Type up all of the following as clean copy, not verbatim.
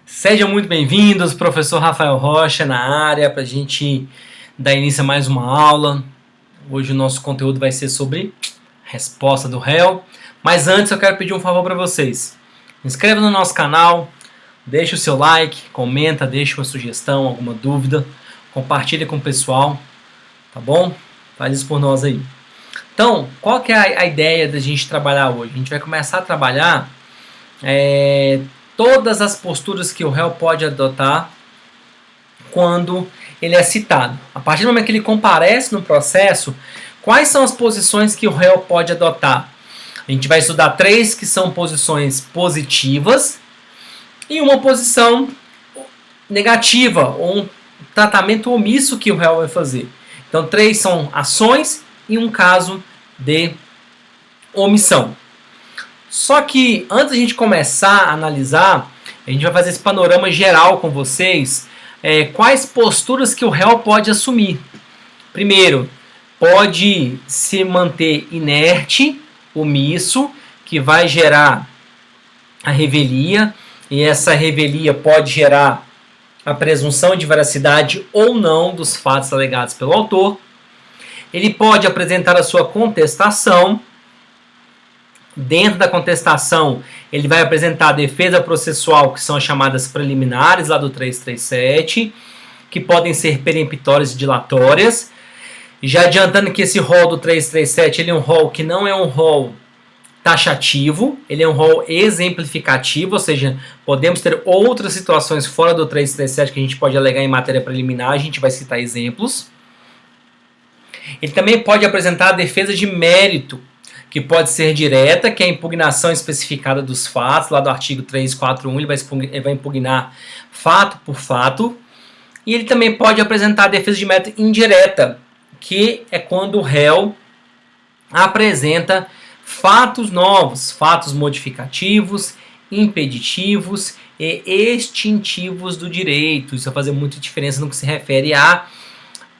Sejam muito bem-vindos, professor Rafael Rocha na área, para a gente dar início a mais uma aula. Hoje o nosso conteúdo vai ser sobre resposta do réu. Mas antes eu quero pedir um favor para vocês. Se inscreva no nosso canal, deixe o seu like, comenta, deixe uma sugestão, alguma dúvida, compartilhe com o pessoal, tá bom? Faz isso por nós aí. Então, qual que é a ideia da gente trabalhar hoje? A gente vai começar a trabalhar todas as posturas que o réu pode adotar quando ele é citado. A partir do momento que ele comparece no processo, quais são as posições que o réu pode adotar? A gente vai estudar 3 que são posições positivas e uma posição negativa, ou um tratamento omisso que o réu vai fazer. Então 3 são ações e um caso de omissão. Só que antes da gente começar a analisar, a gente vai fazer esse panorama geral com vocês, quais posturas que o réu pode assumir. Primeiro, pode se manter inerte, omisso, que vai gerar a revelia, e essa revelia pode gerar a presunção de veracidade ou não dos fatos alegados pelo autor. Ele pode apresentar a sua contestação. Dentro da contestação, ele vai apresentar a defesa processual, que são as chamadas preliminares, lá do 337, que podem ser peremptórias e dilatórias. Já adiantando que esse rol do 337 ele é um rol que não é um rol taxativo, ele é um rol exemplificativo, ou seja, podemos ter outras situações fora do 337 que a gente pode alegar em matéria preliminar, a gente vai citar exemplos. Ele também pode apresentar a defesa de mérito, que pode ser direta, que é a impugnação especificada dos fatos, lá do artigo 341, ele vai impugnar fato por fato. E ele também pode apresentar a defesa de mérito indireta, que é quando o réu apresenta fatos novos, fatos modificativos, impeditivos e extintivos do direito. Isso vai fazer muita diferença no que se refere à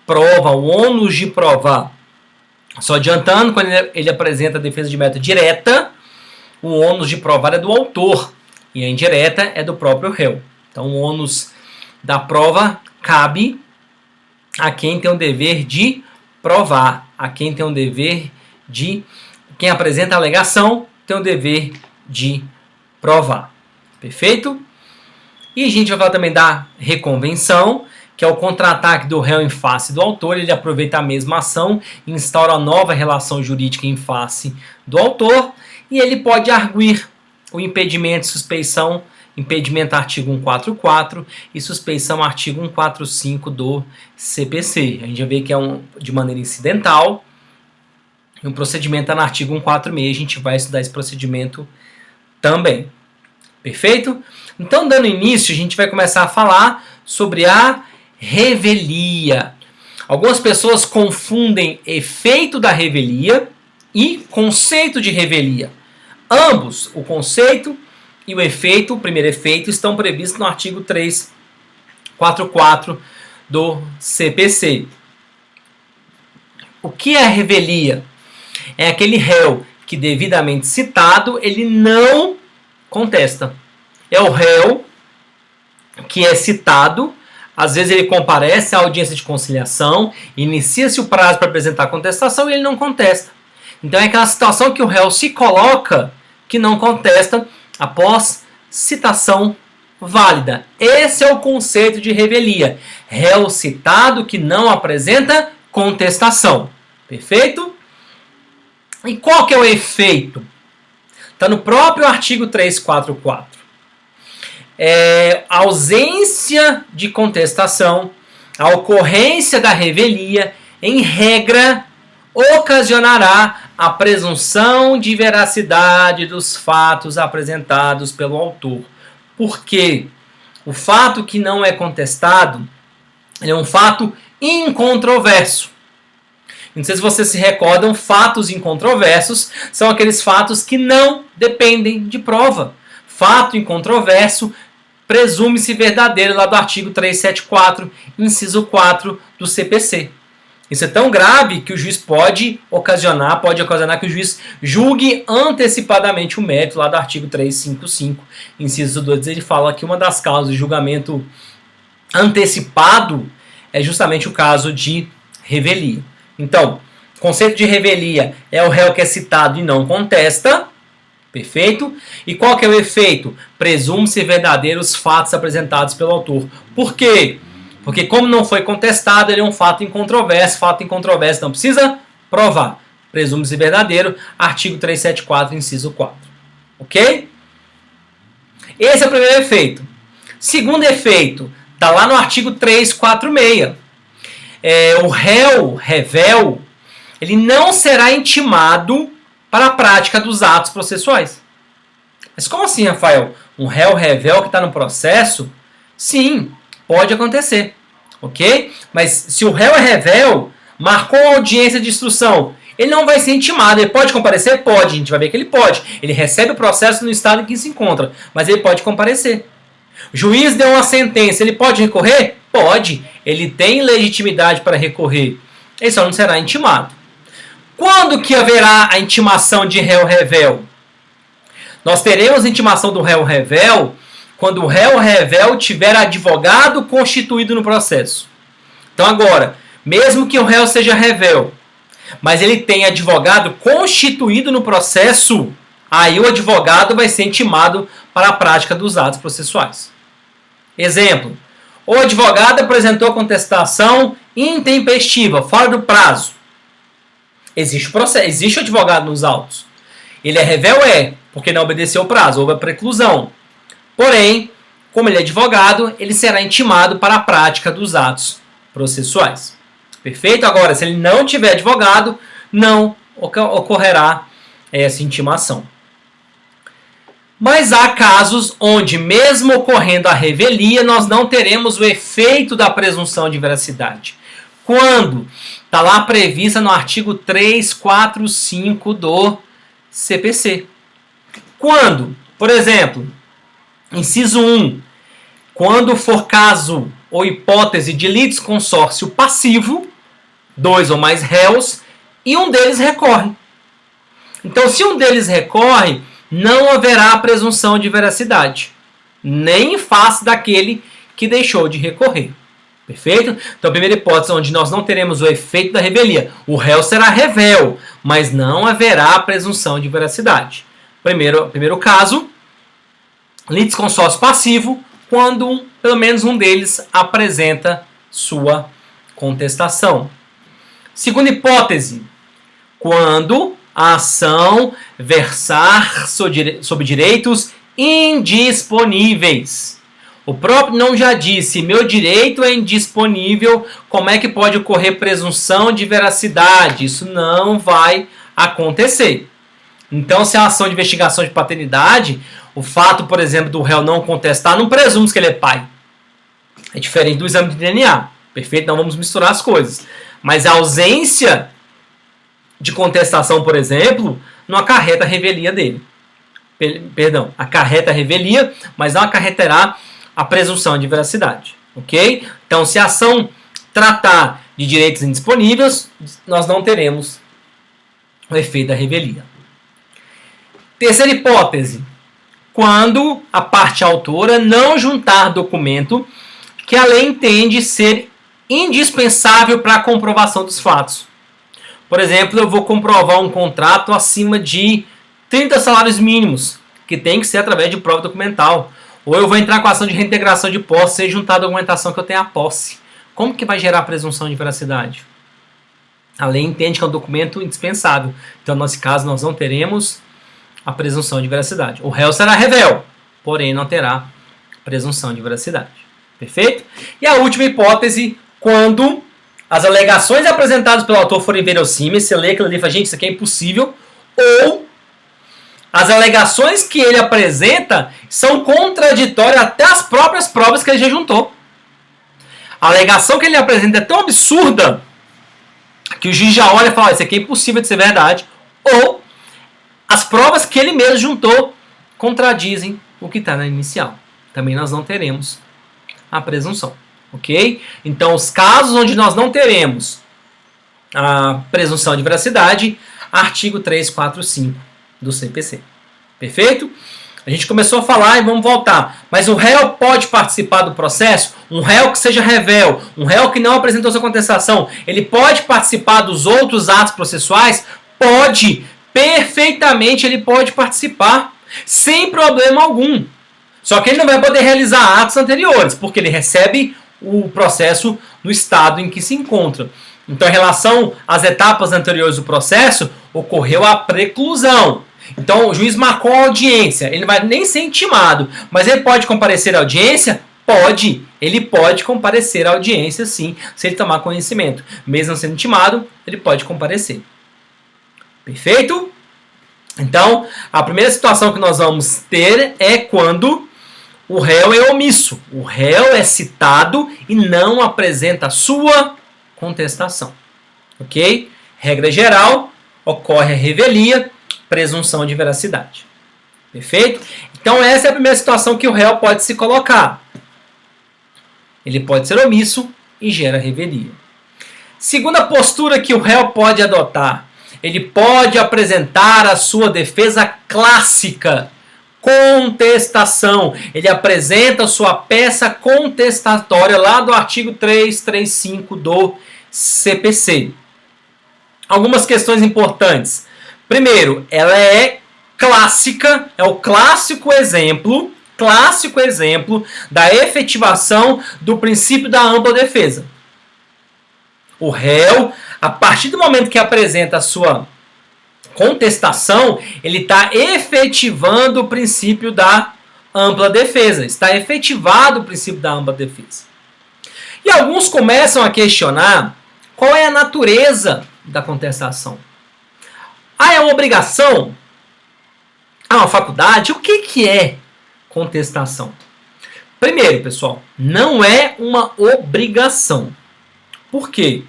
prova, o ônus de provar. Só adiantando, quando ele apresenta a defesa de mérito direta, o ônus de provar é do autor e a indireta é do próprio réu. Então o ônus da prova cabe a quem tem o dever de provar, a quem tem o dever de... Quem apresenta a alegação tem o dever de provar. Perfeito? E a gente vai falar também da reconvenção, que é o contra-ataque do réu em face do autor. Ele aproveita a mesma ação e instaura nova relação jurídica em face do autor, e ele pode arguir o impedimento de suspeição, impedimento artigo 144 e suspeição artigo 145 do CPC. A gente já vê que é de maneira incidental, e um procedimento está no artigo 146, a gente vai estudar esse procedimento também. Perfeito? Então, dando início, a gente vai começar a falar sobre a revelia. Algumas pessoas confundem efeito da revelia e conceito de revelia. Ambos, o conceito e o efeito, o primeiro efeito, estão previstos no artigo 344 do CPC. O que é a revelia? É aquele réu que, devidamente citado, ele não contesta. É o réu que é citado. Às vezes ele comparece à audiência de conciliação, inicia-se o prazo para apresentar a contestação e ele não contesta. Então é aquela situação que o réu se coloca que não contesta após citação válida. Esse é o conceito de revelia. Réu citado que não apresenta contestação. Perfeito? E qual que é o efeito? Está no próprio artigo 344. A ausência de contestação, a ocorrência da revelia, em regra, ocasionará a presunção de veracidade dos fatos apresentados pelo autor. Porque o fato que não é contestado é um fato incontroverso. Não sei se vocês se recordam, fatos incontroversos são aqueles fatos que não dependem de prova. Fato incontroverso presume-se verdadeiro lá do artigo 374, inciso 4 do CPC. Isso é tão grave que o juiz pode ocasionar que o juiz julgue antecipadamente o mérito lá do artigo 355, inciso 2. Ele fala que uma das causas de julgamento antecipado é justamente o caso de revelia. Então, o conceito de revelia é o réu que é citado e não contesta. Perfeito? E qual que é o efeito? Presume-se verdadeiros os fatos apresentados pelo autor. Por quê? Porque como não foi contestado, ele é um fato incontroverso. Fato incontroverso não precisa provar. Presume-se verdadeiro. Artigo 374, inciso 4. Ok? Esse é o primeiro efeito. Segundo efeito, está lá no artigo 346. O réu, ele não será intimado para a prática dos atos processuais. Mas como assim, Rafael? Um réu que está no processo? Sim, pode acontecer. Ok? Mas se o réu é réu, marcou a audiência de instrução, ele não vai ser intimado. Ele pode comparecer? Pode. A gente vai ver que ele pode. Ele recebe o processo no estado em que se encontra, mas ele pode comparecer. O juiz deu uma sentença, ele pode recorrer? Pode. Ele tem legitimidade para recorrer. Ele só não será intimado. Quando que haverá a intimação de réu? Nós teremos a intimação do réu quando o réu tiver advogado constituído no processo. Então agora, mesmo que o réu seja réu, mas ele tenha advogado constituído no processo, aí o advogado vai ser intimado para a prática dos atos processuais. Exemplo, o advogado apresentou contestação intempestiva, fora do prazo. Existe o processo, existe o advogado nos autos. Ele é réu? Porque não obedeceu o prazo, houve a preclusão. Porém, como ele é advogado, ele será intimado para a prática dos atos processuais. Perfeito? Agora, se ele não tiver advogado, não ocorrerá essa intimação. Mas há casos onde, mesmo ocorrendo a revelia, nós não teremos o efeito da presunção de veracidade. Quando? Está lá prevista no artigo 345 do CPC. Quando? Por exemplo, inciso 1. Quando for caso ou hipótese de litisconsórcio passivo, 2 ou mais réus, e um deles recorre. Então, se um deles recorre, não haverá presunção de veracidade, nem em face daquele que deixou de recorrer. Perfeito? Então, a primeira hipótese onde nós não teremos o efeito da revelia. O réu será réu, mas não haverá presunção de veracidade. Primeiro caso, litisconsórcio passivo, quando pelo menos um deles apresenta sua contestação. Segunda hipótese, quando a ação versar sobre direitos indisponíveis. O próprio nome já disse, meu direito é indisponível, como é que pode ocorrer presunção de veracidade? Isso não vai acontecer. Então, se a ação de investigação de paternidade, o fato, por exemplo, do réu não contestar, não presume que ele é pai. É diferente do exame de DNA. Perfeito? Não vamos misturar as coisas. Mas a ausência de contestação, por exemplo, não acarreta a revelia dele. Perdão, acarreta a revelia, mas não acarretará a presunção de veracidade. Ok? Então, se a ação tratar de direitos indisponíveis, nós não teremos o efeito da revelia. Terceira hipótese, quando a parte autora não juntar documento que a lei entende ser indispensável para a comprovação dos fatos. Por exemplo, eu vou comprovar um contrato acima de 30 salários mínimos, que tem que ser através de prova documental. Ou eu vou entrar com a ação de reintegração de posse sem juntar a documentação que eu tenho a posse. Como que vai gerar a presunção de veracidade? A lei entende que é um documento indispensável. Então, nesse caso, nós não teremos a presunção de veracidade. O réu será réu, porém não terá presunção de veracidade. Perfeito? E a última hipótese, quando as alegações apresentadas pelo autor forem verossímeis, você lê aquilo ali e fala, gente, isso aqui é impossível, ou as alegações que ele apresenta são contraditórias até as próprias provas que ele já juntou. A alegação que ele apresenta é tão absurda que o juiz já olha e fala, isso aqui é impossível de ser verdade, ou as provas que ele mesmo juntou contradizem o que está na inicial. Também nós não teremos a presunção. Ok? Então, os casos onde nós não teremos a presunção de veracidade, artigo 345 do CPC. Perfeito? A gente começou a falar e vamos voltar. Mas o réu pode participar do processo? Um réu que seja revel, um réu que não apresentou sua contestação, ele pode participar dos outros atos processuais? Pode. Perfeitamente ele pode participar. Sem problema algum. Só que ele não vai poder realizar atos anteriores, porque ele recebe o processo no estado em que se encontra. Então, em relação às etapas anteriores do processo, ocorreu a preclusão. Então, o juiz marcou a audiência. Ele não vai nem ser intimado, mas ele pode comparecer à audiência? Pode. Ele pode comparecer à audiência, sim, se ele tomar conhecimento. Mesmo não sendo intimado, ele pode comparecer. Perfeito? Então, a primeira situação que nós vamos ter é quando o réu é omisso. O réu é citado e não apresenta a sua contestação. Ok? Regra geral, ocorre a revelia, presunção de veracidade. Perfeito? Então essa é a primeira situação que o réu pode se colocar. Ele pode ser omisso e gera revelia. Segunda postura que o réu pode adotar. Ele pode apresentar a sua defesa clássica. Contestação. Ele apresenta a sua peça contestatória lá do artigo 335 do CPC. Algumas questões importantes. Primeiro, ela é clássica, é o clássico exemplo da efetivação do princípio da ampla defesa. O réu, a partir do momento que apresenta a sua contestação, ele está efetivando o princípio da ampla defesa. Está efetivado o princípio da ampla defesa. E alguns começam a questionar qual é a natureza da contestação. É uma obrigação? Uma faculdade? O que é contestação? Primeiro, pessoal, não é uma obrigação. Por quê?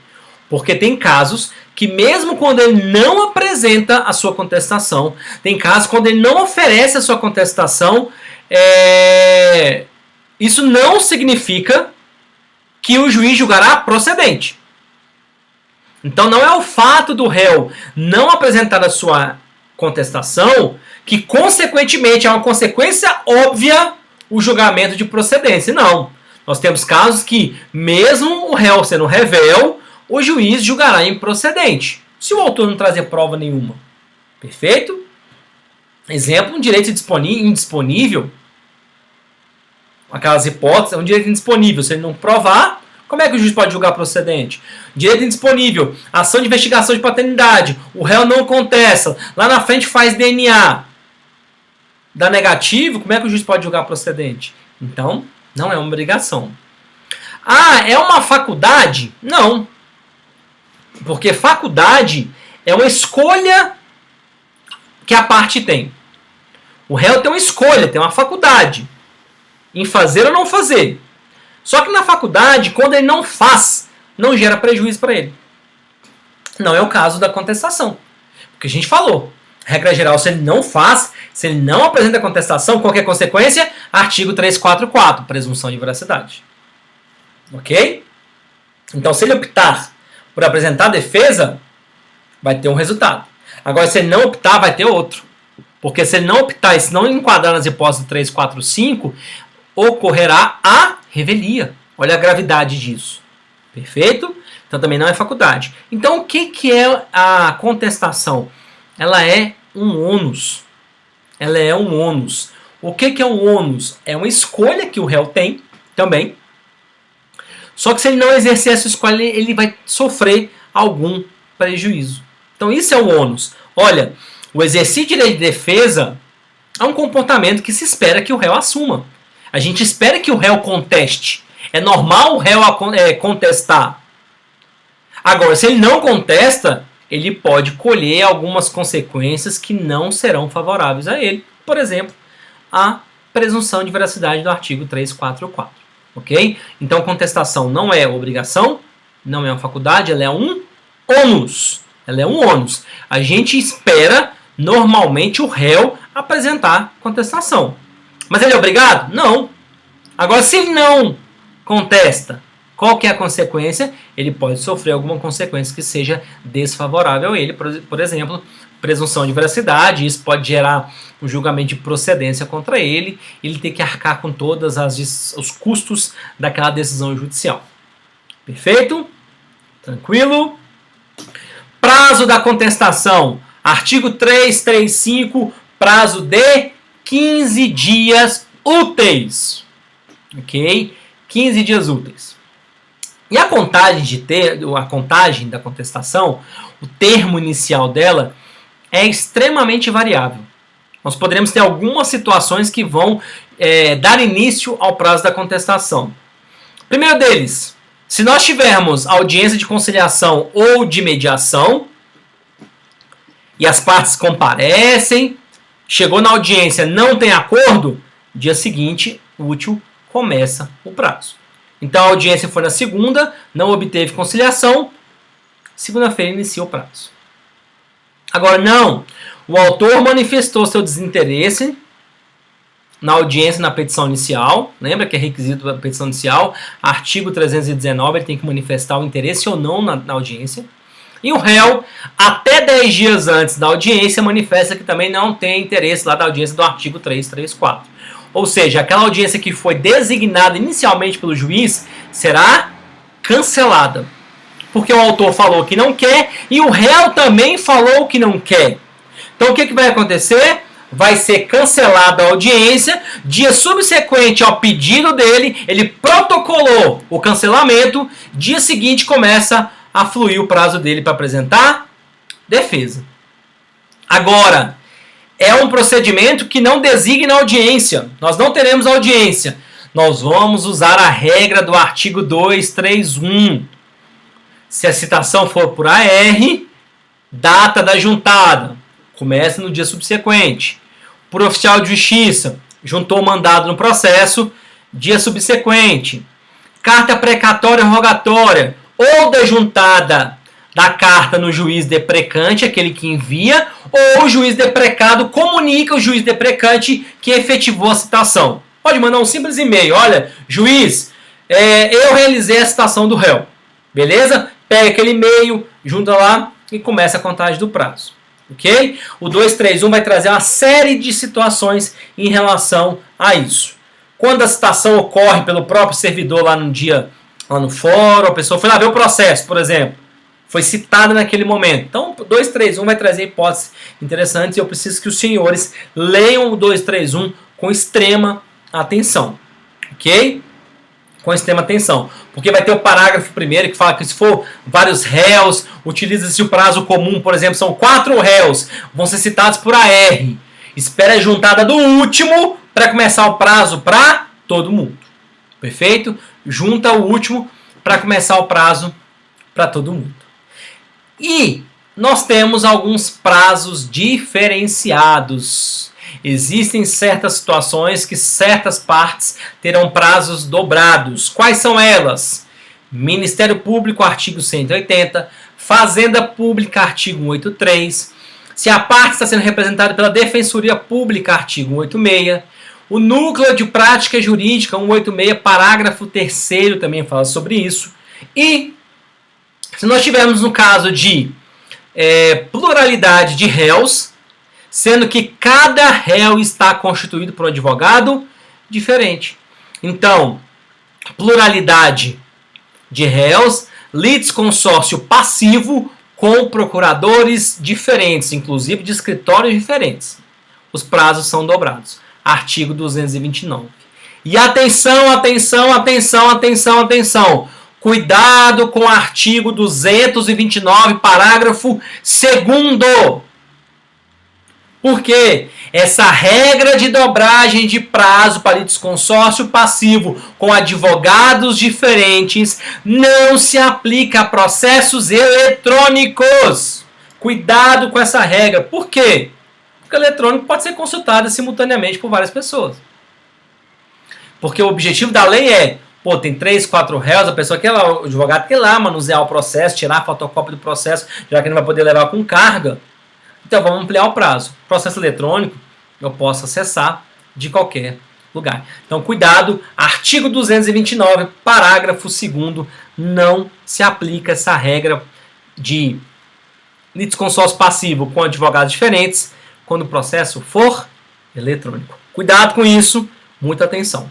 Porque tem casos que mesmo quando ele não apresenta a sua contestação, tem casos quando ele não oferece a sua contestação, isso não significa que o juiz julgará procedente. Então não é o fato do réu não apresentar a sua contestação que consequentemente é uma consequência óbvia o julgamento de procedência. Não. Nós temos casos que mesmo o réu sendo revel, o juiz julgará improcedente, se o autor não trazer prova nenhuma. Perfeito? Exemplo, um direito indisponível. Aquelas hipóteses, é um direito indisponível. Se ele não provar, como é que o juiz pode julgar procedente? Direito indisponível, ação de investigação de paternidade. O réu não contesta. Lá na frente faz DNA. Dá negativo, como é que o juiz pode julgar procedente? Então, não é uma obrigação. É uma faculdade? Não. Porque faculdade é uma escolha que a parte tem. O réu tem uma escolha, tem uma faculdade em fazer ou não fazer. Só que na faculdade, quando ele não faz, não gera prejuízo para ele. Não é o caso da contestação. Porque a gente falou, regra geral, se ele não faz, se ele não apresenta a contestação, qualquer consequência, artigo 344, presunção de veracidade. Ok? Então, se ele optar por apresentar a defesa, vai ter um resultado. Agora, se ele não optar, vai ter outro. Porque se ele não optar e se não enquadrar nas hipóteses do 345, ocorrerá a revelia. Olha a gravidade disso. Perfeito? Então também não é faculdade. Então o que é a contestação? Ela é um ônus. Ela é um ônus. O que é um ônus? É uma escolha que o réu tem também. Só que se ele não exercer essa escolha, ele vai sofrer algum prejuízo. Então isso é o ônus. Olha, o exercício de direito de defesa é um comportamento que se espera que o réu assuma. A gente espera que o réu conteste. É normal o réu contestar. Agora, se ele não contesta, ele pode colher algumas consequências que não serão favoráveis a ele. Por exemplo, a presunção de veracidade do artigo 344. Ok? Então, contestação não é obrigação, não é uma faculdade, ela é um ônus. Ela é um ônus. A gente espera, normalmente, o réu apresentar contestação. Mas ele é obrigado? Não. Agora, se ele não contesta, Qual que é a consequência? Ele pode sofrer alguma consequência que seja desfavorável a ele, por exemplo, presunção de veracidade, isso pode gerar um julgamento de procedência contra ele, ele tem que arcar com todos os custos daquela decisão judicial. Perfeito? Tranquilo? Prazo da contestação. Artigo 335, prazo de 15 dias úteis. Ok? 15 dias úteis. E a contagem da contestação, o termo inicial dela, é extremamente variável. Nós poderemos ter algumas situações que vão dar início ao prazo da contestação. Primeiro deles, se nós tivermos audiência de conciliação ou de mediação, e as partes comparecem, chegou na audiência, não tem acordo, dia seguinte, útil, começa o prazo. Então a audiência foi na segunda, não obteve conciliação, segunda-feira inicia o prazo. Agora não, o autor manifestou seu desinteresse na audiência, na petição inicial, lembra que é requisito da petição inicial, artigo 319, ele tem que manifestar o interesse ou não na audiência. E o réu, até 10 dias antes da audiência, manifesta que também não tem interesse lá da audiência do artigo 334. Ou seja, aquela audiência que foi designada inicialmente pelo juiz será cancelada. Porque o autor falou que não quer e o réu também falou que não quer. Então o que vai acontecer? Vai ser cancelada a audiência, dia subsequente ao pedido dele, ele protocolou o cancelamento, dia seguinte começa a fluir o prazo dele para apresentar defesa. Agora, é um procedimento que não designa audiência. Nós não teremos audiência. Nós vamos usar a regra do artigo 231. Se a citação for por AR, data da juntada, começa no dia subsequente. Por oficial de justiça, juntou o mandado no processo, dia subsequente. Carta precatória rogatória, ou dejuntada da carta no juiz deprecante, aquele que envia, ou o juiz deprecado comunica o juiz deprecante que efetivou a citação. Pode mandar um simples e-mail, olha, juiz, eu realizei a citação do réu. Beleza? Pega aquele e-mail, junta lá e começa a contagem do prazo. Ok? O 231 vai trazer uma série de situações em relação a isso. Quando a citação ocorre pelo próprio servidor lá no dia, lá no fórum, a pessoa foi lá ver o processo, por exemplo. Foi citada naquele momento. Então, o 231 vai trazer hipóteses interessantes e eu preciso que os senhores leiam o 231 com extrema atenção. Ok? Com extrema atenção. Porque vai ter o parágrafo primeiro que fala que se for vários réus, utiliza-se o prazo comum, por exemplo, são 4 réus, vão ser citados por AR. Espera a juntada do último para começar o prazo para todo mundo. Perfeito? Junta o último para começar o prazo para todo mundo. E nós temos alguns prazos diferenciados. Existem certas situações que certas partes terão prazos dobrados. Quais são elas? Ministério Público, artigo 180. Fazenda Pública, artigo 183. Se a parte está sendo representada pela Defensoria Pública, artigo 186. O Núcleo de Prática Jurídica, 186, parágrafo 3º, também fala sobre isso. E se nós tivermos no caso de pluralidade de réus, sendo que cada réu está constituído por um advogado diferente. Então, pluralidade de réus, litisconsórcio passivo com procuradores diferentes, inclusive de escritórios diferentes. Os prazos são dobrados. Artigo 229. E atenção, atenção, atenção, atenção, atenção. Cuidado com o artigo 229, parágrafo 2º. Por quê? Essa regra de dobragem de prazo para litisconsórcio passivo com advogados diferentes não se aplica a processos eletrônicos. Cuidado com essa regra. Por quê? Porque o eletrônico pode ser consultado simultaneamente por várias pessoas. Porque o objetivo da lei é, tem 3, 4 réus, a pessoa quer lá, o advogado quer lá manusear o processo, tirar a fotocópia do processo, já que não vai poder levar com carga. Então vamos ampliar o prazo. Processo eletrônico eu posso acessar de qualquer lugar. Então, cuidado, artigo 229, parágrafo 2º, não se aplica essa regra de litisconsórcio passivo com advogados diferentes quando o processo for eletrônico. Cuidado com isso, muita atenção.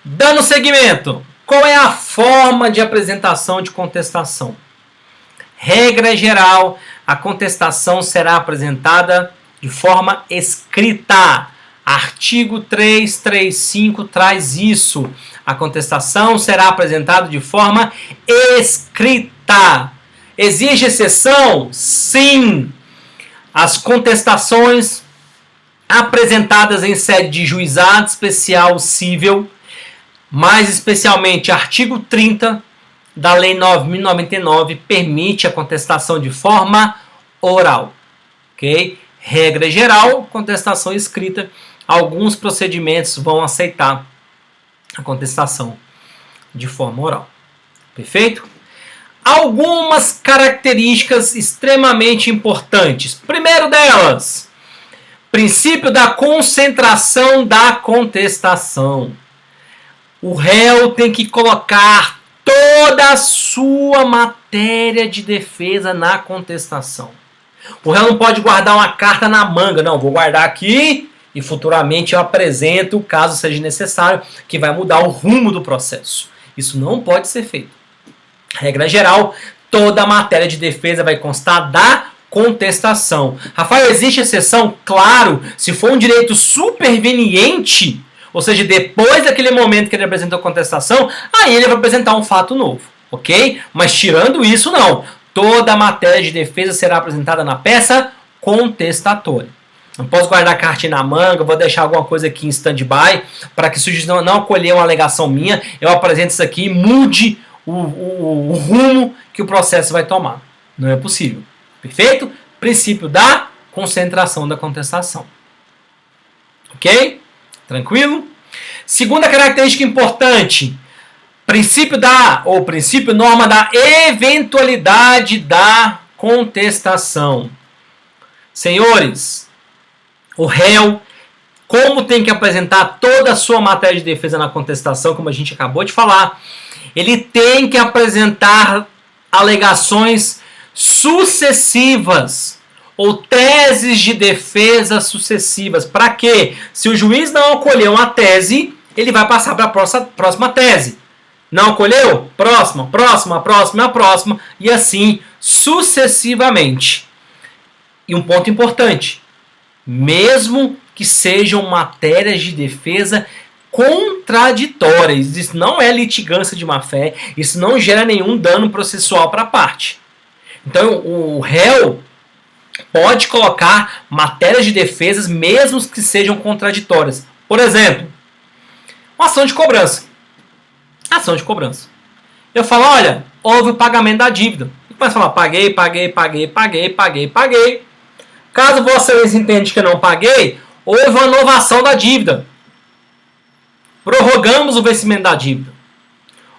Dando seguimento, qual é a forma de apresentação de contestação? Regra geral, a contestação será apresentada de forma escrita. Artigo 335 traz isso. A contestação será apresentada de forma escrita. Existe exceção? Sim. As contestações apresentadas em sede de juizado especial cível, mais especialmente artigo 30 da Lei 9.099, permite a contestação de forma oral. Ok? Regra geral, contestação escrita. Alguns procedimentos vão aceitar a contestação de forma oral. Perfeito? Algumas características extremamente importantes. Primeiro delas, princípio da concentração da contestação. O réu tem que colocar toda a sua matéria de defesa na contestação. O réu não pode guardar uma carta na manga. Não, vou guardar aqui e futuramente eu apresento, caso seja necessário, que vai mudar o rumo do processo. Isso não pode ser feito. Regra geral, toda a matéria de defesa vai constar da contestação. Rafael, existe exceção? Claro, se for um direito superveniente, ou seja, depois daquele momento que ele apresentou a contestação, aí ele vai apresentar um fato novo, ok? Mas tirando isso, não. Toda a matéria de defesa será apresentada na peça contestatória. Não posso guardar a cartinha na manga, vou deixar alguma coisa aqui em stand-by, para que se o juiz não acolher uma alegação minha, eu apresento isso aqui e mude o rumo que o processo vai tomar. Não é possível. Perfeito? Princípio da concentração da contestação. Ok? Tranquilo? Segunda característica importante. Princípio norma da eventualidade da contestação. Senhores, o réu, como tem que apresentar toda a sua matéria de defesa na contestação, como a gente acabou de falar, ele tem que apresentar alegações sucessivas ou teses de defesa sucessivas. Para quê? Se o juiz não acolheu uma tese, ele vai passar para a próxima tese. Não acolheu? Próxima, e assim sucessivamente. E um ponto importante, mesmo que sejam matérias de defesa contraditórias, isso não é litigância de má-fé, isso não gera nenhum dano processual para a parte. Então o réu pode colocar matérias de defesa mesmo que sejam contraditórias. Por exemplo, uma ação de cobrança. Ação de cobrança. Eu falo, olha, houve o pagamento da dívida. E começa a falar, paguei. Caso Vossa Excelência entende que eu não paguei, houve uma novação da dívida. Prorrogamos o vencimento da dívida.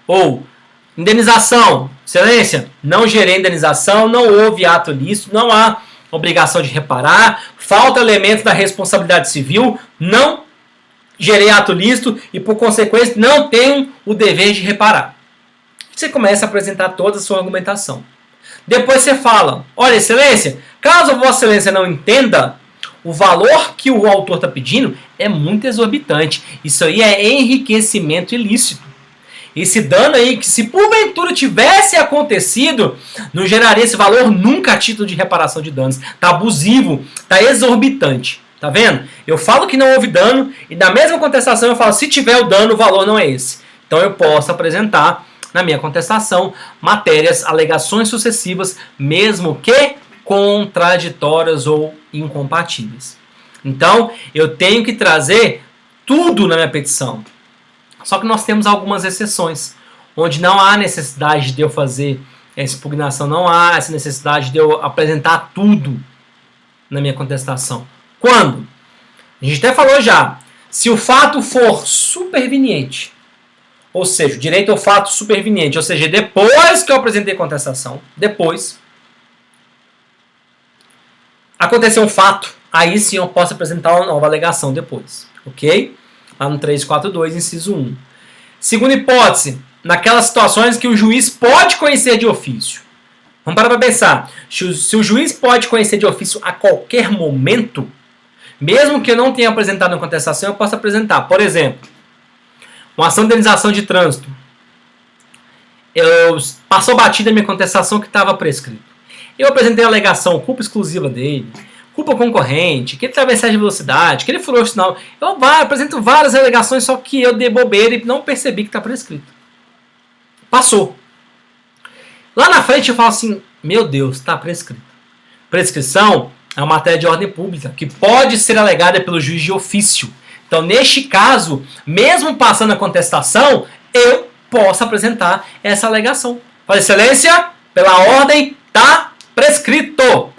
Ou, indenização. Excelência, não gerei indenização, não houve ato ilícito, não há obrigação de reparar, falta elemento da responsabilidade civil, não gerei ato ilícito e, por consequência, não tenho o dever de reparar. Você começa a apresentar toda a sua argumentação. Depois você fala, olha, Excelência, caso Vossa Excelência não entenda, o valor que o autor está pedindo é muito exorbitante. Isso aí é enriquecimento ilícito. Esse dano aí, que se porventura tivesse acontecido, não geraria esse valor nunca a título de reparação de danos. Está abusivo, está exorbitante. Tá vendo? Eu falo que não houve dano e na mesma contestação eu falo, se tiver o dano, o valor não é esse. Então eu posso apresentar na minha contestação matérias, alegações sucessivas, mesmo que contraditórias ou incompatíveis. Então, eu tenho que trazer tudo na minha petição. Só que nós temos algumas exceções, onde não há necessidade de eu fazer essa impugnação, não há essa necessidade de eu apresentar tudo na minha contestação. Quando? A gente até falou já, se o fato for superveniente, ou seja, o direito ao fato superveniente, ou seja, depois que eu apresentei a contestação, depois aconteceu um fato aí sim eu posso apresentar uma nova alegação depois, ok? Lá no 342, inciso 1. Segunda hipótese, naquelas situações que o juiz pode conhecer de ofício. Vamos parar para pensar. Se o juiz pode conhecer de ofício a qualquer momento, mesmo que eu não tenha apresentado uma contestação, eu posso apresentar. Por exemplo, uma ação de indenização de trânsito. Passou batida a minha contestação que estava prescrito. Eu apresentei a alegação, culpa exclusiva dele, culpa concorrente, que ele teve excesso de velocidade, que ele furou o sinal. Eu apresento várias alegações, só que eu dei bobeira e não percebi que está prescrito. Passou. Lá na frente eu falo assim, meu Deus, está prescrito. Prescrição é uma matéria de ordem pública, que pode ser alegada pelo juiz de ofício. Então, neste caso, mesmo passando a contestação, eu posso apresentar essa alegação. Fala, excelência, pela ordem, está prescrito.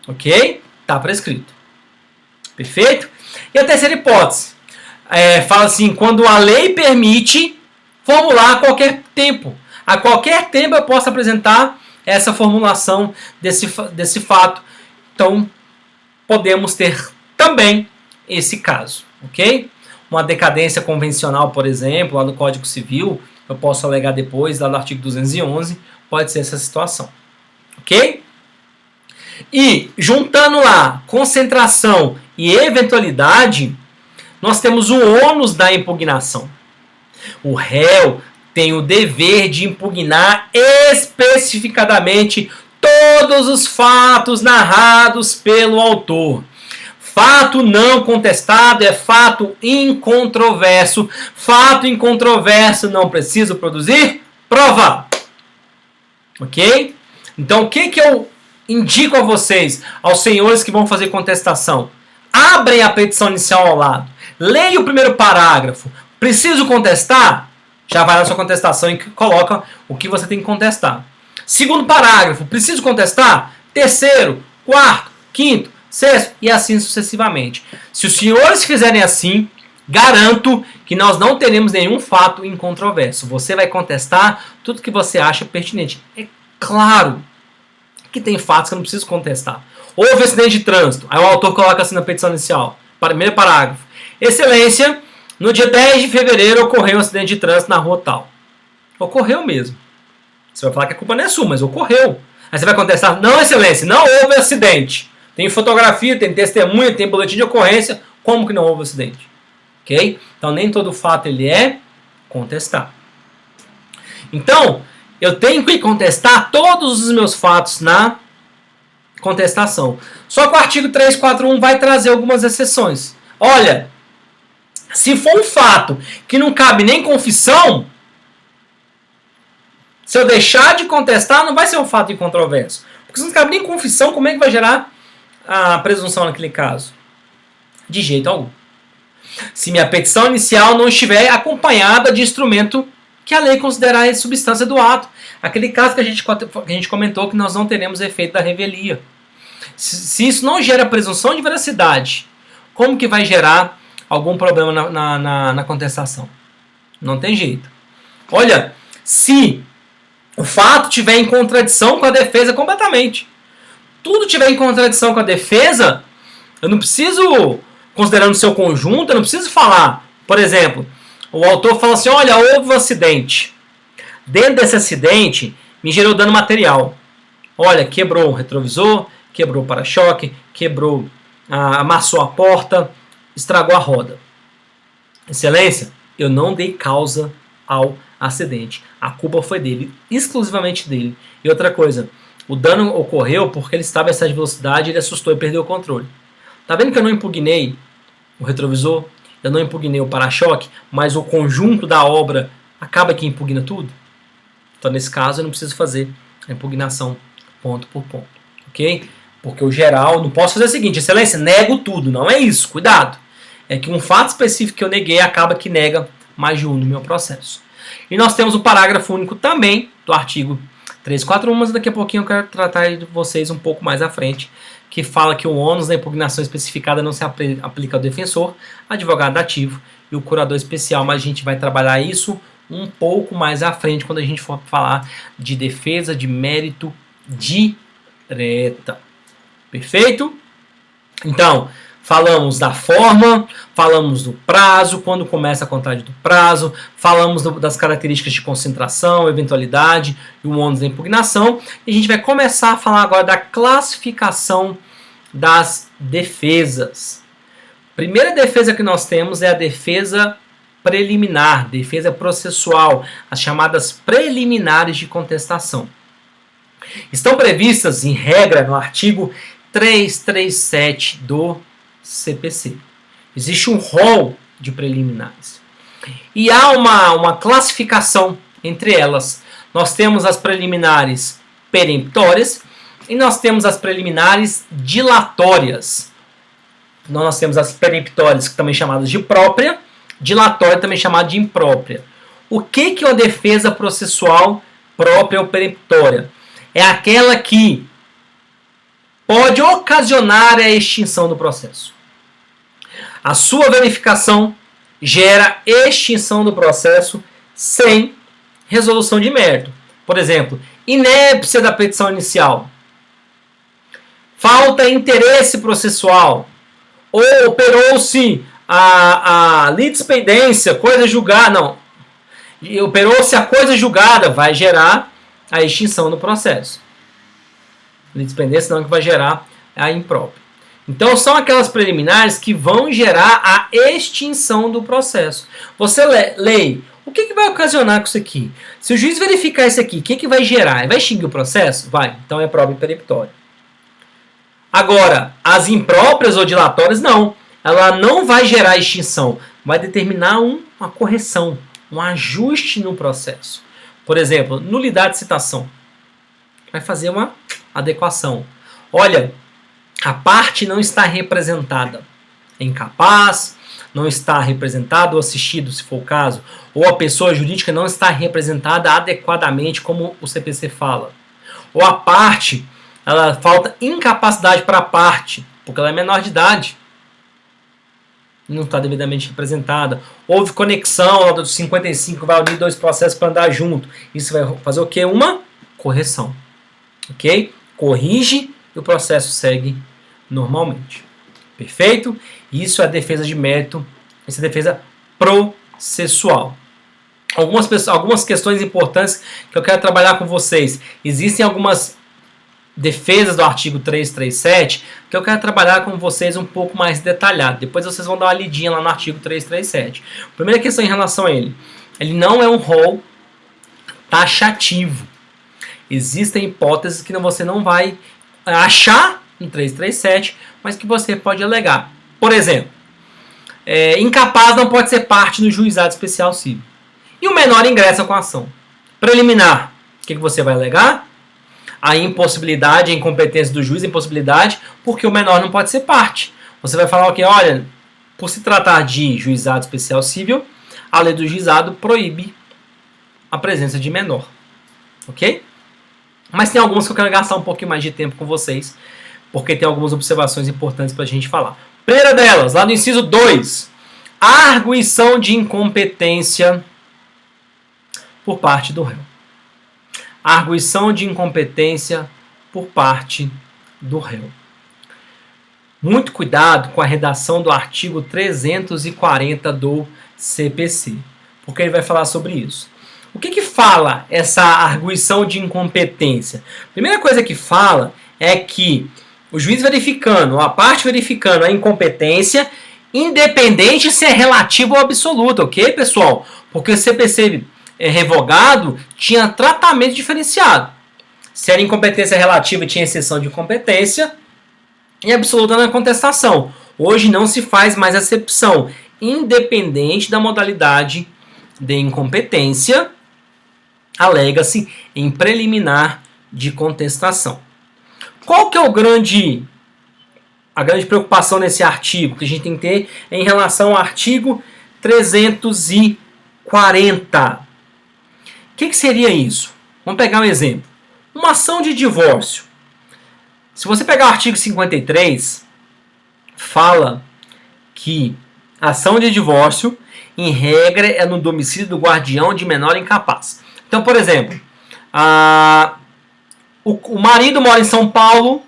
Ok? Está prescrito. Perfeito? E a terceira hipótese. Fala assim, quando a lei permite formular a qualquer tempo. A qualquer tempo eu posso apresentar essa formulação desse fato. Então, podemos ter também esse caso. Ok? Uma decadência convencional, por exemplo, lá no Código Civil, eu posso alegar depois, lá no artigo 211, pode ser essa situação. Ok? E, juntando lá concentração e eventualidade, nós temos o ônus da impugnação. O réu tem o dever de impugnar especificadamente todos os fatos narrados pelo autor. Fato não contestado é fato incontroverso. Fato incontroverso não preciso produzir prova. Ok? Então, o que eu indico a vocês, aos senhores que vão fazer contestação? Abrem a petição inicial ao lado. Leia o primeiro parágrafo. Preciso contestar? Já vai na sua contestação e coloca o que você tem que contestar. Segundo parágrafo. Preciso contestar? Terceiro, quarto, quinto, sexto e assim sucessivamente. Se os senhores fizerem assim, garanto que nós não teremos nenhum fato incontroverso. Você vai contestar tudo que você acha pertinente. É claro que tem fatos que eu não preciso contestar. Houve acidente de trânsito. Aí o autor coloca assim na petição inicial. Primeiro parágrafo. Excelência, no dia 10 de fevereiro ocorreu um acidente de trânsito na rua tal. Ocorreu mesmo. Você vai falar que a culpa não é sua, mas ocorreu. Aí você vai contestar, não, excelência, não houve acidente. Tem fotografia, tem testemunha, tem boletim de ocorrência. Como que não houve acidente? Ok? Então nem todo fato ele é contestado. Então, eu tenho que contestar todos os meus fatos na contestação. Só que o artigo 341 vai trazer algumas exceções. Olha, se for um fato que não cabe nem confissão, se eu deixar de contestar, não vai ser um fato incontroverso. Porque se não cabe nem confissão, como é que vai gerar a presunção naquele caso? De jeito algum. Se minha petição inicial não estiver acompanhada de instrumento que a lei considerar substância do ato. Aquele caso que a gente comentou que nós não teremos efeito da revelia. Se isso não gera presunção de veracidade, como que vai gerar algum problema na contestação? Não tem jeito. Olha, se o fato estiver em contradição com a defesa completamente, tudo estiver em contradição com a defesa, eu não preciso, considerando o seu conjunto, eu não preciso falar. Por exemplo, o autor fala assim, olha, houve um acidente. Dentro desse acidente, me gerou dano material. Olha, quebrou o retrovisor, quebrou o para-choque, amassou a porta, estragou a roda. Excelência, eu não dei causa ao acidente. A culpa foi dele, exclusivamente dele. E outra coisa, o dano ocorreu porque ele estava em excesso de velocidade, ele assustou e perdeu o controle. Tá vendo que eu não impugnei o retrovisor? Eu não impugnei o para-choque, mas o conjunto da obra acaba que impugna tudo? Então, nesse caso, eu não preciso fazer a impugnação ponto por ponto. Ok? Porque o geral, não posso fazer o seguinte, excelência, nego tudo. Não é isso, cuidado. É que um fato específico que eu neguei acaba que nega mais de um no meu processo. E nós temos o parágrafo único também do artigo 341, mas daqui a pouquinho eu quero tratar de vocês um pouco mais à frente, que fala que o ônus da impugnação especificada não se aplica ao defensor, advogado ativo e o curador especial, mas a gente vai trabalhar isso um pouco mais à frente quando a gente for falar de defesa de mérito direta. Perfeito? Então, falamos da forma, falamos do prazo, quando começa a contagem do prazo, falamos das características de concentração, eventualidade e o ônus da impugnação. E a gente vai começar a falar agora da classificação das defesas. Primeira defesa que nós temos é a defesa preliminar, defesa processual, as chamadas preliminares de contestação. Estão previstas, em regra, no artigo 337 do CPC. Existe um rol de preliminares. E há uma classificação entre elas. Nós temos as preliminares peremptórias e nós temos as preliminares dilatórias. Nós temos as peremptórias, que também chamadas de própria, dilatória também chamada de imprópria. O que é uma defesa processual própria ou peremptória? É aquela que pode ocasionar a extinção do processo. A sua verificação gera extinção do processo sem resolução de mérito. Por exemplo, inépcia da petição inicial, falta interesse processual, ou operou-se a litispendência, coisa julgada, não. Operou-se a coisa julgada, vai gerar a extinção do processo. Litispendência não, que vai gerar a imprópria. Então são aquelas preliminares que vão gerar a extinção do processo. Você lê, o que vai ocasionar com isso aqui? Se o juiz verificar isso aqui, o que vai gerar? Vai extinguir o processo? Vai. Então é própria e peremptória. Agora, as impróprias ou dilatórias, não. Ela não vai gerar extinção. Vai determinar uma correção, um ajuste no processo. Por exemplo, nulidade de citação. Vai fazer uma adequação. Olha, a parte não está representada. É incapaz, não está representado ou assistido, se for o caso. Ou a pessoa jurídica não está representada adequadamente, como o CPC fala. Ou a parte, ela falta incapacidade para a parte, porque ela é menor de idade. Não está devidamente representada. Houve conexão, a nota dos 55 vai unir dois processos para andar junto. Isso vai fazer o quê? Uma correção. Ok? Corrige e o processo segue normalmente. Perfeito? Isso é a defesa de mérito. Essa é a defesa processual. Algumas questões importantes que eu quero trabalhar com vocês. Existem algumas defesas do artigo 337 que eu quero trabalhar com vocês um pouco mais detalhado. Depois vocês vão dar uma lidinha lá no artigo 337. Primeira questão em relação a ele. Ele não é um rol taxativo. Existem hipóteses que você não vai achar no 337, mas que você pode alegar. Por exemplo, incapaz não pode ser parte do juizado especial civil. E o menor ingressa com a ação. Preliminar, o que você vai alegar? A impossibilidade, a incompetência do juiz, a impossibilidade, porque o menor não pode ser parte. Você vai falar o quê? Olha, por se tratar de juizado especial civil, a lei do juizado proíbe a presença de menor. Ok? Mas tem algumas que eu quero gastar um pouquinho mais de tempo com vocês, porque tem algumas observações importantes para a gente falar. Primeira delas, lá no inciso 2, arguição de incompetência por parte do réu. Arguição de incompetência por parte do réu. Muito cuidado com a redação do artigo 340 do CPC, porque ele vai falar sobre isso. O que fala essa arguição de incompetência? A primeira coisa que fala é que o juiz verificando, a parte verificando a incompetência, independente se é relativo ou absoluto, ok, pessoal? Porque o CPC revogado tinha tratamento diferenciado. Se era incompetência relativa, tinha exceção de incompetência e absoluta na contestação. Hoje não se faz mais acepção, independente da modalidade de incompetência, alega-se em preliminar de contestação. Qual que é a grande preocupação nesse artigo que a gente tem que ter em relação ao artigo 340? O que seria isso? Vamos pegar um exemplo. Uma ação de divórcio. Se você pegar o artigo 53, fala que a ação de divórcio, em regra, é no domicílio do guardião de menor incapaz. Então, por exemplo, o marido mora em São Paulo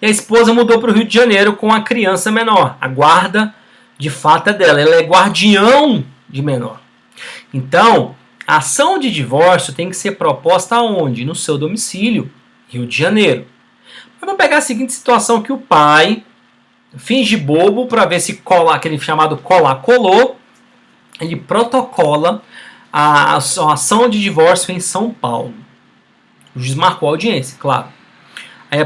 e a esposa mudou para o Rio de Janeiro com a criança menor. A guarda, de fato, é dela. Ela é guardião de menor. Então, a ação de divórcio tem que ser proposta aonde? No seu domicílio, Rio de Janeiro. Mas vamos pegar a seguinte situação que o pai finge bobo para ver se cola, aquele chamado colar-colou. Ele protocola a ação de divórcio em São Paulo. O juiz marcou a audiência, claro. Aí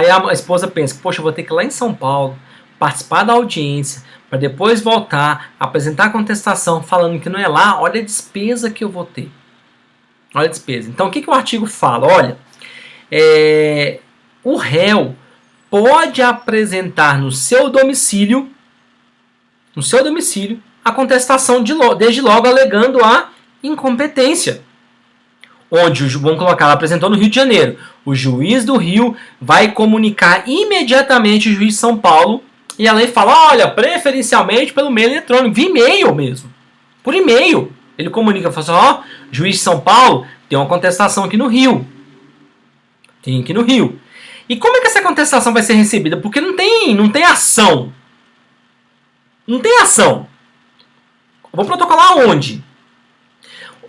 a esposa pensa, poxa, eu vou ter que ir lá em São Paulo, participar da audiência, para depois voltar, apresentar a contestação, falando que não é lá, olha a despesa que eu vou ter. Olha a despesa. Então, o que o artigo fala? Olha, o réu pode apresentar no seu domicílio, a contestação desde logo alegando a incompetência. Onde, vamos colocar, ela apresentou no Rio de Janeiro. O juiz do Rio vai comunicar imediatamente o juiz de São Paulo e a lei fala, olha, preferencialmente pelo meio eletrônico, via e-mail mesmo. Por e-mail. Ele comunica, fala assim, juiz de São Paulo, tem uma contestação aqui no Rio. Tem aqui no Rio. E como é que essa contestação vai ser recebida? Porque não tem ação. Não tem ação. Vou protocolar onde?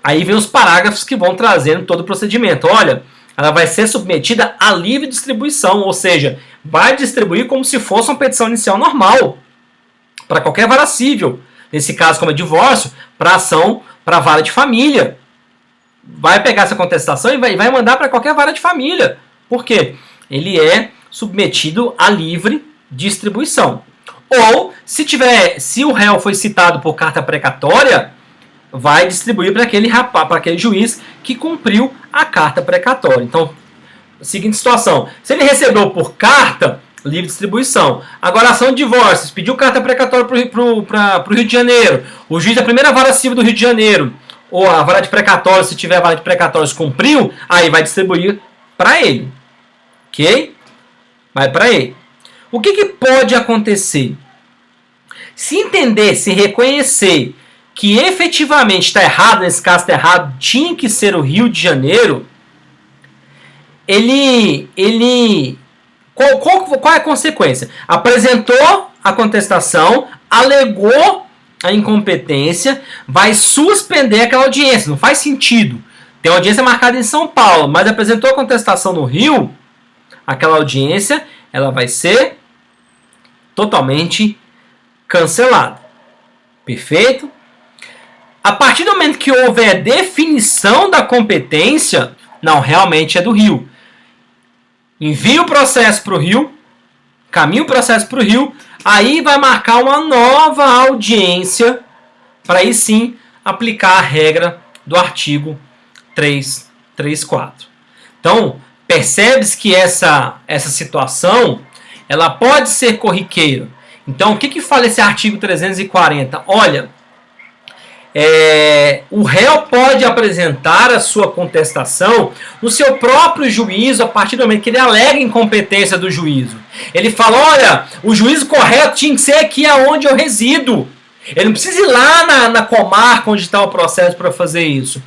Aí vem os parágrafos que vão trazendo todo o procedimento. Olha, ela vai ser submetida a livre distribuição, ou seja, vai distribuir como se fosse uma petição inicial normal, para qualquer vara civil. Nesse caso, como é divórcio, para ação, para vara de família. Vai pegar essa contestação e vai mandar para qualquer vara de família. Por quê? Ele é submetido a livre distribuição. Ou, se o réu foi citado por carta precatória, vai distribuir para aquele juiz que cumpriu a carta precatória. Então, seguinte situação. Se ele recebeu por carta, livre distribuição. Agora, ação de divórcio, pediu carta precatória para o Rio de Janeiro. O juiz da primeira vara civil do Rio de Janeiro, ou a vara de precatórios, se tiver vara de precatórios, cumpriu, aí vai distribuir para ele. Ok? Vai para ele. O que pode acontecer? Se entender, se reconhecer que efetivamente está errado, nesse caso está errado, tinha que ser o Rio de Janeiro, qual é a consequência? Apresentou a contestação, alegou a incompetência, vai suspender aquela audiência, não faz sentido. Tem audiência marcada em São Paulo, mas apresentou a contestação no Rio, aquela audiência, ela vai ser totalmente cancelada. Perfeito? A partir do momento que houver definição da competência, não, realmente é do Rio. Envia o processo para o Rio, caminha o processo para o Rio, aí vai marcar uma nova audiência para aí sim aplicar a regra do artigo 334. Então, percebe-se que essa situação ela pode ser corriqueira. Então, o que fala esse artigo 340? Olha, o réu pode apresentar a sua contestação no seu próprio juízo a partir do momento que ele alega incompetência do juízo. Ele fala, olha, o juízo correto tinha que ser aqui aonde eu resido. Ele não precisa ir lá na comarca onde está o processo para fazer isso.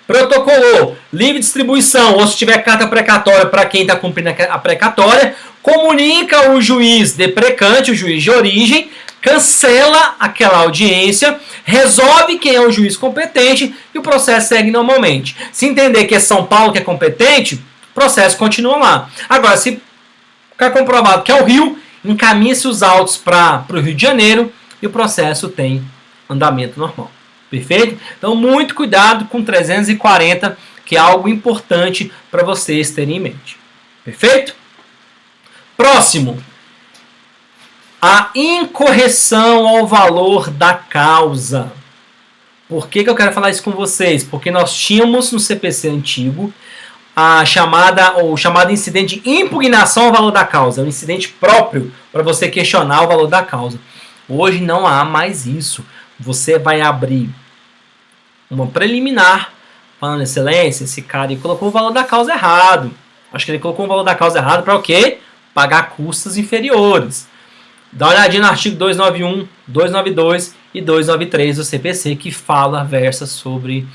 Protocolou, livre distribuição, ou se tiver carta precatória para quem está cumprindo a precatória, comunica o juiz deprecante, o juiz de origem, cancela aquela audiência, resolve quem é o juiz competente e o processo segue normalmente. Se entender que é São Paulo que é competente, o processo continua lá. Agora, se ficar comprovado que é o Rio, encaminha-se os autos para o Rio de Janeiro e o processo tem andamento normal. Perfeito? Então, muito cuidado com 340, que é algo importante para vocês terem em mente. Perfeito? Próximo. A incorreção ao valor da causa. Por que eu quero falar isso com vocês? Porque nós tínhamos no CPC antigo o chamado incidente de impugnação ao valor da causa. É um incidente próprio para você questionar o valor da causa. Hoje não há mais isso. Você vai abrir uma preliminar falando, excelência, esse cara colocou o valor da causa errado. Acho que ele colocou o valor da causa errado para o quê? Pagar custas inferiores. Dá uma olhadinha no artigo 291, 292 e 293 do CPC que versa sobre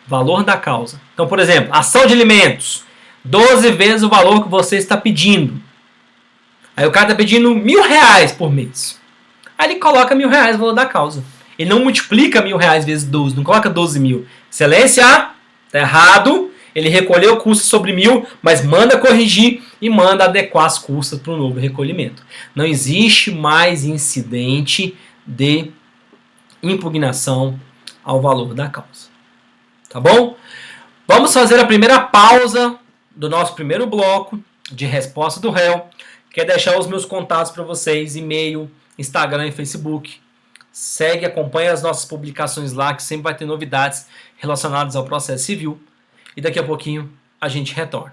valor da causa. Então, por exemplo, ação de alimentos, 12 vezes o valor que você está pedindo. Aí o cara tá pedindo R$1.000 por mês. Aí ele coloca R$1.000 o valor da causa. Ele não multiplica R$1.000 vezes 12, não coloca 12 mil. Excelência, tá errado. Ele recolheu o custo sobre 1.000, mas manda corrigir e manda adequar as custas para o novo recolhimento. Não existe mais incidente de impugnação ao valor da causa. Tá bom? Vamos fazer a primeira pausa do nosso primeiro bloco de resposta do réu. Quero deixar os meus contatos para vocês, e-mail, Instagram e Facebook. Segue, acompanha as nossas publicações lá, que sempre vai ter novidades relacionadas ao processo civil. E daqui a pouquinho a gente retorna.